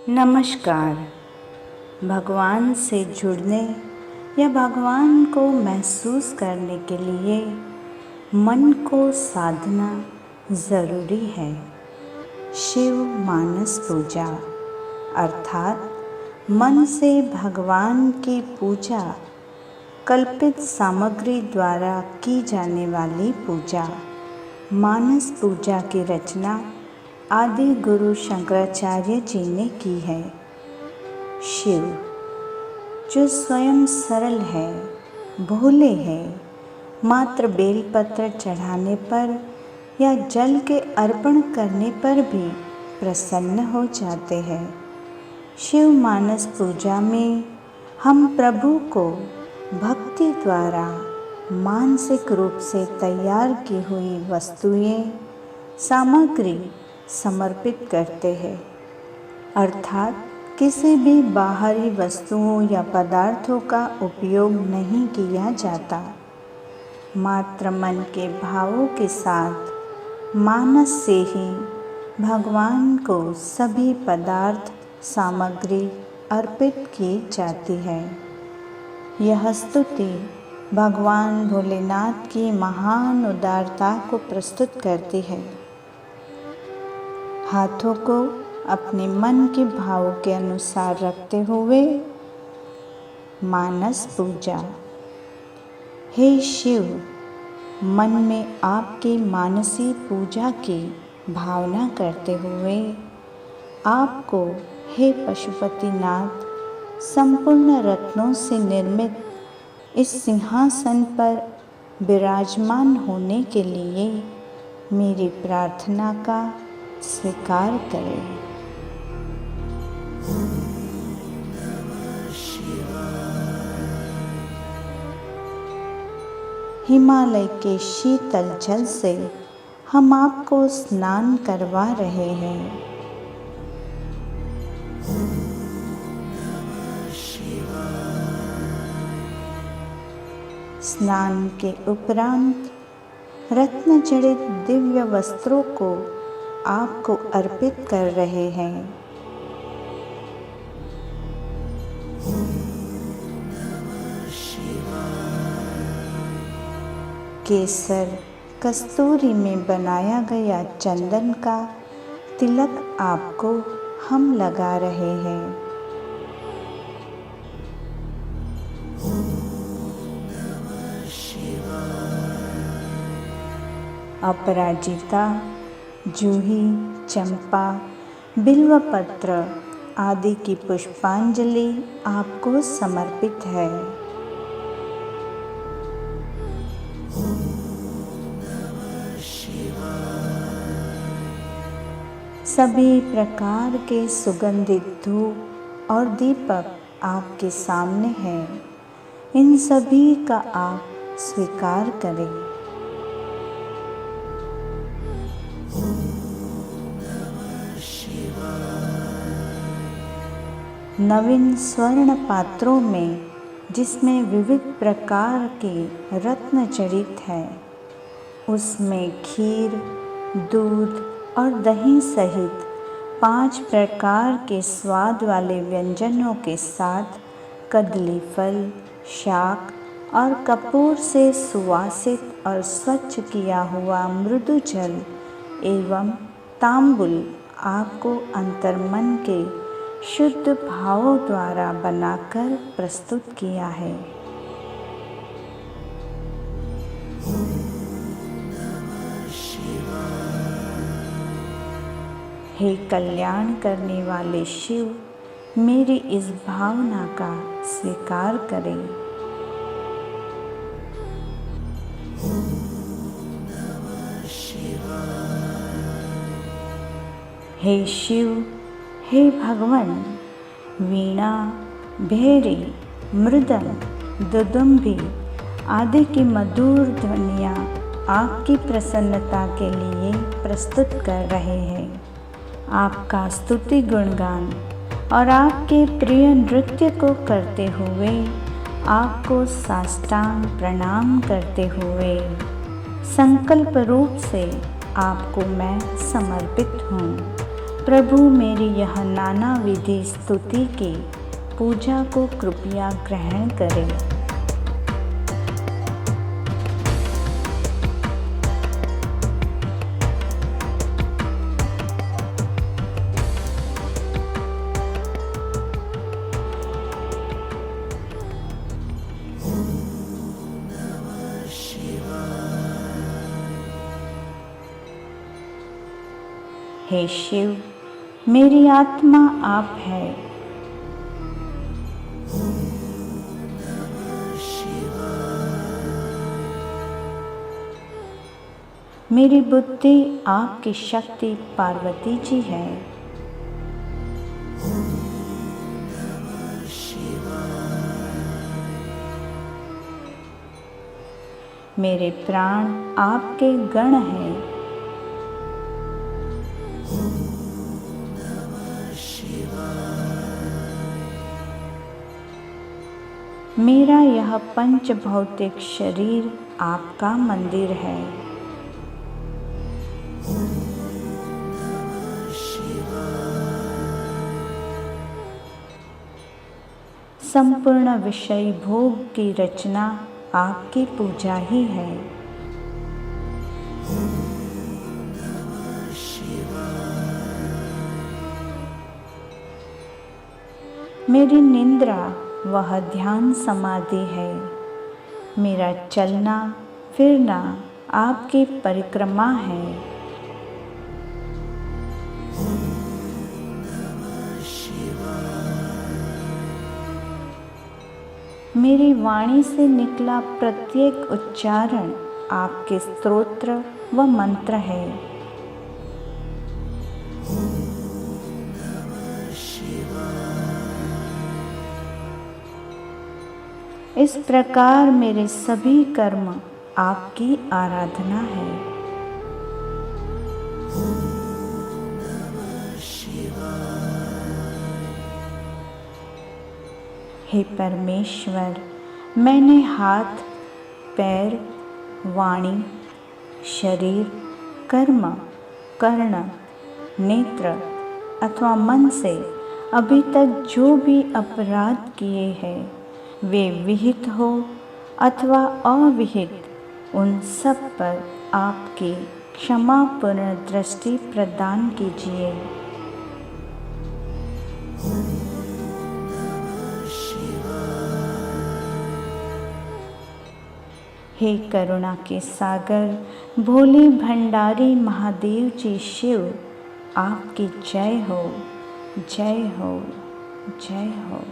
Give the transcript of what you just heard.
नमस्कार। भगवान से जुड़ने या भगवान को महसूस करने के लिए मन को साधना ज़रूरी है। शिव मानस पूजा अर्थात मन से भगवान की पूजा, कल्पित सामग्री द्वारा की जाने वाली पूजा। मानस पूजा की रचना आदि गुरु शंकराचार्य जी ने की है। शिव जो स्वयं सरल है, भोले हैं, मात्र बेलपत्र चढ़ाने पर या जल के अर्पण करने पर भी प्रसन्न हो जाते हैं। शिव मानस पूजा में हम प्रभु को भक्ति द्वारा मानसिक रूप से तैयार की हुई वस्तुएं, सामग्री समर्पित करते हैं, अर्थात किसी भी बाहरी वस्तुओं या पदार्थों का उपयोग नहीं किया जाता। मात्र मन के भावों के साथ मानस से ही भगवान को सभी पदार्थ सामग्री अर्पित की जाती है। यह स्तुति भगवान भोलेनाथ की महान उदारता को प्रस्तुत करती है। हाथों को अपने मन के भावों के अनुसार रखते हुए मानस पूजा। हे शिव, मन में आपकी मानसी पूजा की भावना करते हुए आपको, हे पशुपतिनाथ, संपूर्ण रत्नों से निर्मित इस सिंहासन पर विराजमान होने के लिए मेरी प्रार्थना का स्वीकार करें। हिमालय के शीतल जल से हम आपको स्नान करवा रहे हैं। स्नान के उपरांत रत्न जड़ित दिव्य वस्त्रों को आपको अर्पित कर रहे हैं। केसर कस्तूरी में बनाया गया चंदन का तिलक आपको हम लगा रहे हैं। अपराजिता, जूही, चंपा, बिल्वपत्र आदि की पुष्पांजलि आपको समर्पित है। सभी प्रकार के सुगंधित धूप और दीपक आपके सामने हैं। इन सभी का आप स्वीकार करें। नवीन स्वर्ण पात्रों में, जिसमें विविध प्रकार के रत्न जड़ित है, उसमें खीर, दूध और दही सहित 5 प्रकार के स्वाद वाले व्यंजनों के साथ कदली फल, शाक और कपूर से सुवासित और स्वच्छ किया हुआ मृदु जल एवं तांबुल आपको अंतर्मन के शुद्ध भावों द्वारा बनाकर प्रस्तुत किया है। हे कल्याण करने वाले शिव, मेरी इस भावना का स्वीकार करें। हे शिव, हे भगवान, वीणा, भेरी, मृदंग, दुदुम्बी आदि की मधुर ध्वनियाँ आपकी प्रसन्नता के लिए प्रस्तुत कर रहे हैं। आपका स्तुति गुणगान और आपके प्रिय नृत्य को करते हुए आपको साष्टांग प्रणाम करते हुए संकल्प रूप से आपको मैं समर्पित हूँ। प्रभु मेरी यह नाना विधि स्तुति की पूजा को कृपया ग्रहण करें। हे शिव, मेरी आत्मा आप है। मेरी बुद्धि आपकी शक्ति पार्वती जी है। मेरे प्राण आपके गण हैं। मेरा यह पंच भौतिक शरीर आपका मंदिर है। संपूर्ण विषय भोग की रचना आपकी पूजा ही है। मेरी निंद्रा वह ध्यान समाधि है। मेरा चलना फिरना आपकी परिक्रमा है। मेरी वाणी से निकला प्रत्येक उच्चारण आपके स्तोत्र व मंत्र है। इस प्रकार मेरे सभी कर्म आपकी आराधना है। हे परमेश्वर, मैंने हाथ, पैर, वाणी, शरीर, कर्म, कर्ण, नेत्र अथवा मन से अभी तक जो भी अपराध किए हैं, वे विहित हो अथवा अविहित, उन सब पर आपकी क्षमापूर्ण दृष्टि प्रदान कीजिए। हे करुणा के सागर, भोले भंडारी महादेव जी शिव, आपकी जय हो, जय हो, जय हो।